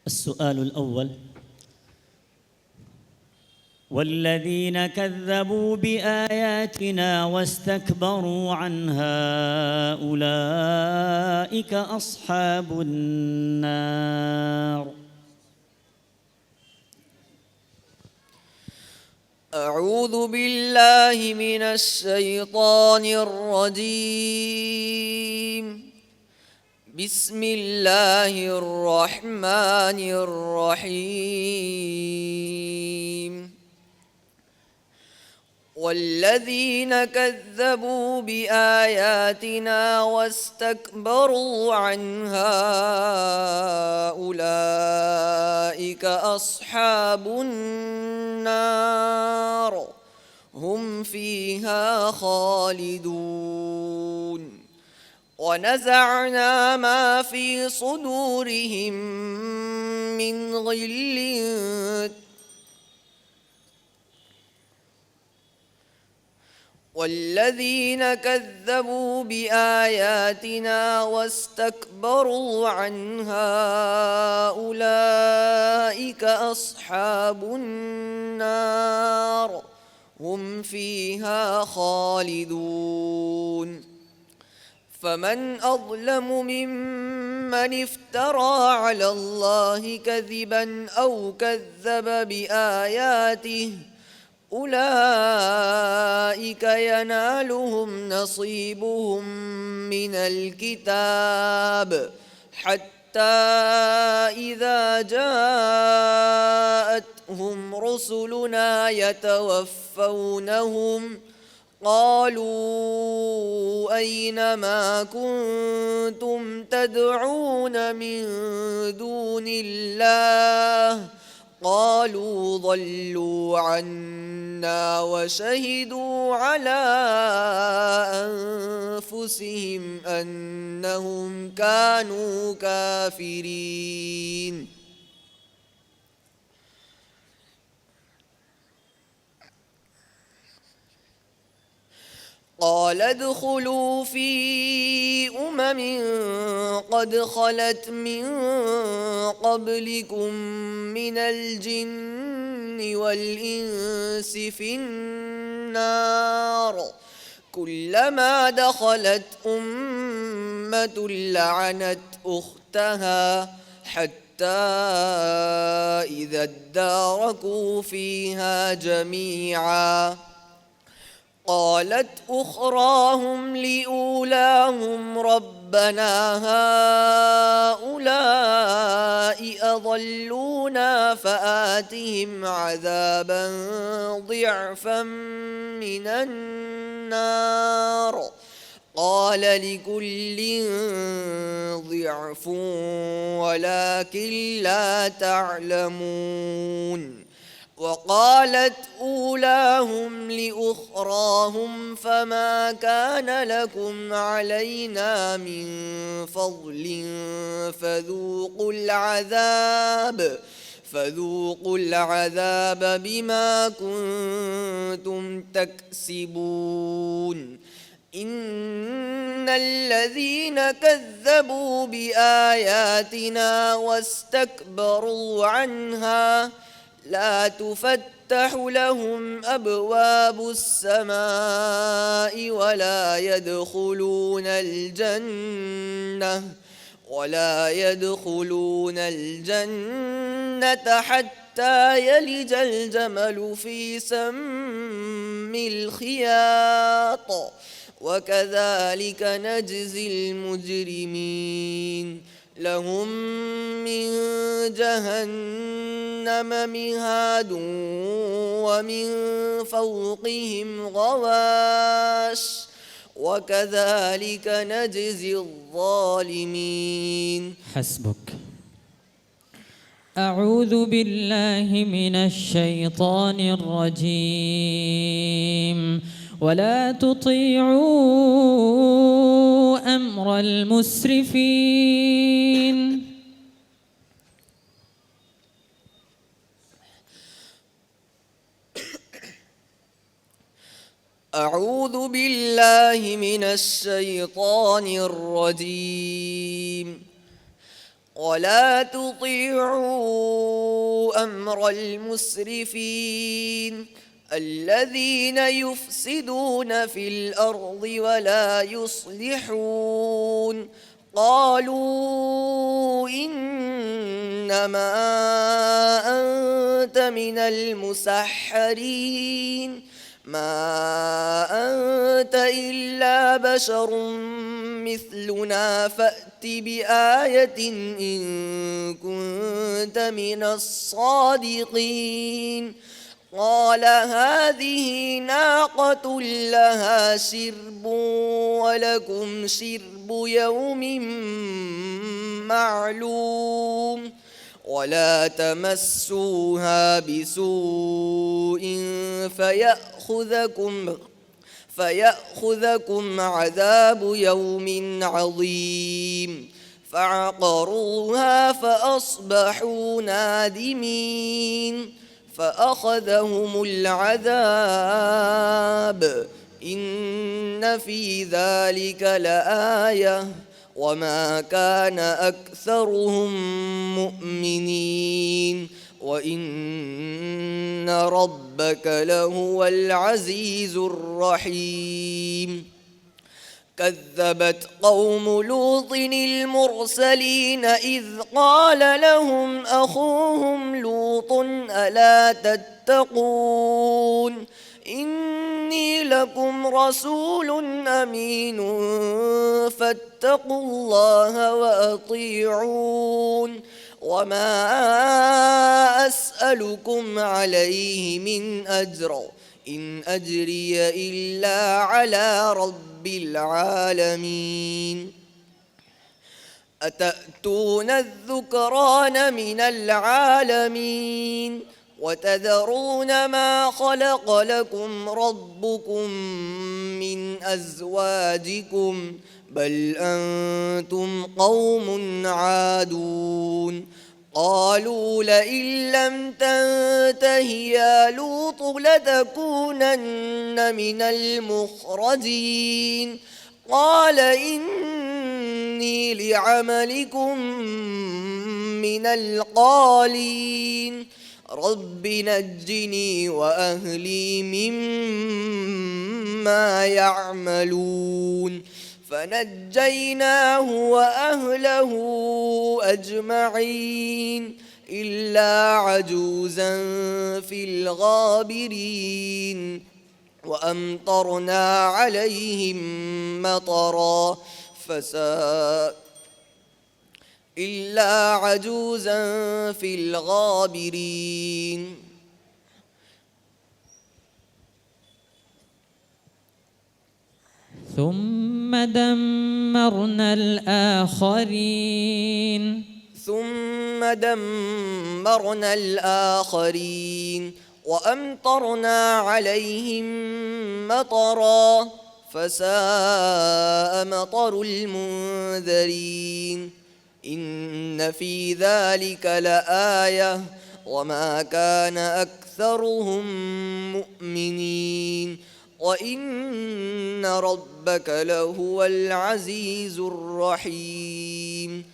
السؤال الأول: والذين كذبوا بآياتنا واستكبروا عنها أولئك أصحاب النار. أعوذ بالله من الشيطان الرجيم. بسم الله الرحمن الرحيم. والذين كذبوا بآياتنا واستكبروا عنها أولئك أصحاب النار هم فيها خالدون. ونزعنا ما في صدورهم من غل والذين كذبوا بآياتنا واستكبروا عنها أولئك أصحاب النار هم فيها خالدون. فمن أظلم ممن افترى على الله كذبا أو كذب بآياته أولئك ينالهم نصيبهم من الكتاب حتى إذا جاءتهم رسلنا يتوفونهم قالوا أين ما كنتم تدعون من دون الله قالوا ضلوا عنا وشهدوا على أنفسهم أنهم كانوا كافرين. قال ادخلوا في قد خلت من قبلكم من الجن والإنس في النار كلما دخلت أمة لعنت أختها حتى إذا اداركوا فيها جميعا قالت أخراهم لأولاهم ربنا هؤلاء أضلونا فآتهم عذابا ضعفا من النار قال لكل ضعف ولكن لا تعلمون. وقالت أولاهم لأخراهم فما كان لكم علينا من فضل فذوقوا العذاب بما كنتم تكسبون. إن الذين كذبوا بآياتنا واستكبروا عنها لا تفتح لهم أبواب السماء ولا يدخلون الجنة حتى يلج الجمل في سم الخياط وكذلك نجزي المجرمين. لهم من جهنم مهاد ومن فوقهم غواش وكذلك نجزي الظالمين. حسبك. أعوذ بالله من الشيطان الرجيم. ولا تطيعوا أمر المسرفين. أعوذ بالله من الشيطان الرجيم. ولا تطيعوا أمر المسرفين الذين يفسدون في الأرض ولا يصلحون. قالوا إنما أنت من المسحرين ما أنت إلا بشر مثلنا فأت بآية إن كنت من الصادقين. قال هذه ناقة لها شرب ولكم شرب يوم معلوم ولا تمسوها بسوء فيأخذكم عذاب يوم عظيم. فعقروها فأصبحوا نادمين فأخذهم العذاب إن في ذلك لآية وما كان أكثرهم مؤمنين وإن ربك لهو العزيز الرحيم. كذبت قوم لوط المرسلين إذ قال لهم أخوهم لوط ألا تتقون إني لكم رسول أمين فاتقوا الله وأطيعون وما أسألكم عليه من أجر إن أجري إلا على رب العالمين. أتأتون الذكران من العالمين وتذرون ما خلق لكم ربكم من أزواجكم بل أنتم قوم عادون. قالوا لئن لم تنته يا لوط لتكونن من المخرجين. قال إني لعملكم من القالين رب نجني وأهلي مما يعملون. فنجيناه وأهله أجمعين إلا عجوزا في الغابرين وأمطرنا عليهم مطرا إلا عجوزا في الغابرين. ثم دمرنا الآخرين وأمطرنا عليهم مطرا فساء مطر المنذرين. إن في ذلك لآية وما كان أكثرهم مؤمنين وإن ربك لهو العزيز الرحيم.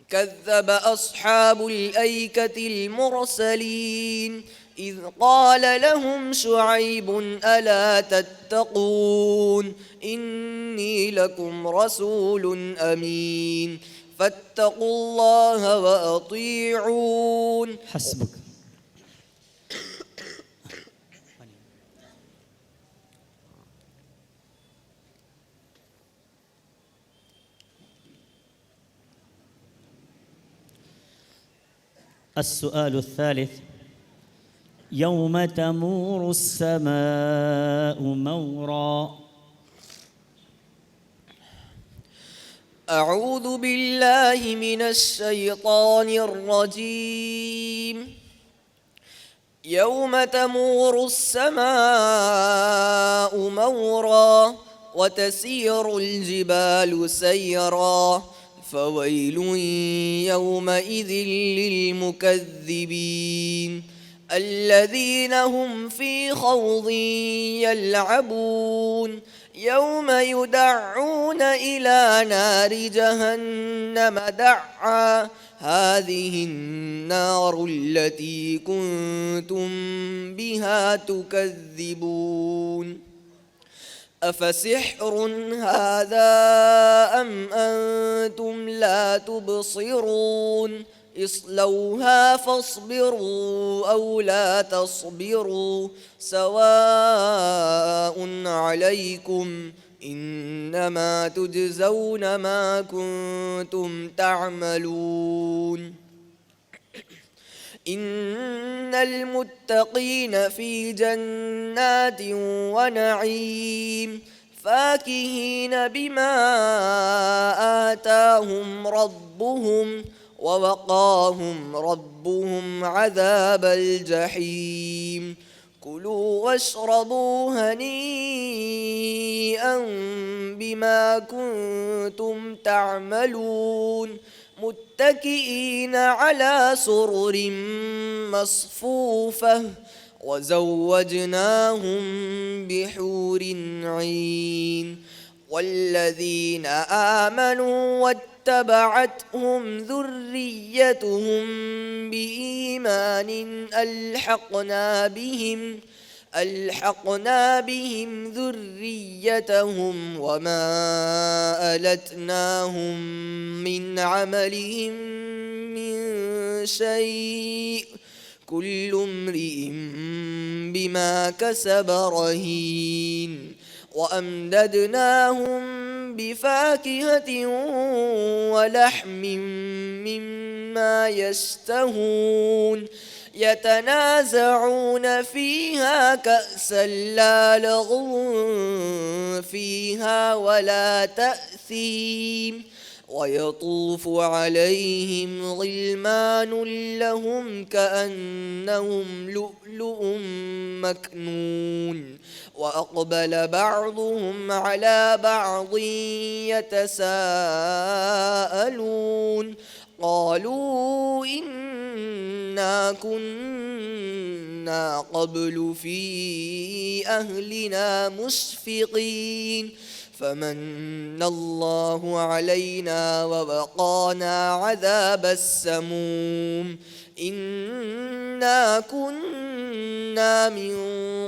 كذب أصحاب الأيكة المرسلين إذ قال لهم شعيب ألا تتقون إني لكم رسول أمين فاتقوا الله وأطيعون. حسبك. السؤال الثالث: يوم تمور السماء مورا. أعوذ بالله من الشيطان الرجيم. يوم تمور السماء مورا وتسير الجبال سيرا فويل يومئذ للمكذبين الذين هم في خوض يلعبون يوم يدعون إلى نار جهنم دعا هذه النار التي كنتم بها تكذبون أفسحر هذا أم أنتم لا تبصرون اصلوها فاصبروا أو لا تصبروا سواء عليكم إنما تجزون ما كنتم تعملون إن المتقين في جنات ونعيم فاكهين بما آتاهم ربهم ووقاهم ربهم عذاب الجحيم كلوا واشربوا هنيئا بما كنتم تعملون متكئين على سرر مصفوفة وزوجناهم بحور عين والذين آمنوا واتبعتهم ذريتهم بإيمان ألحقنا بهم ذريتهم وما ألتناهم من عملهم من شيء كل امرئ بما كسب رهين وأمددناهم بفاكهة ولحم مما يشتهون يتنازعون فيها كأسا لا لغو فيها ولا تأثيم ويطوف عليهم غلمان لهم كأنهم لؤلؤ مكنون وأقبل بعضهم على بعض يتساءلون قالوا إنا كنا قبل في أهلنا مشفقين فمن الله علينا ووقانا عذاب السموم إنا كنا من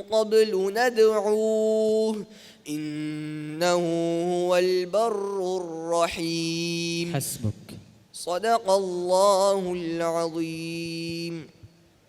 قبل ندعوه إنه هو البر الرحيم حسبك. صدق الله العظيم.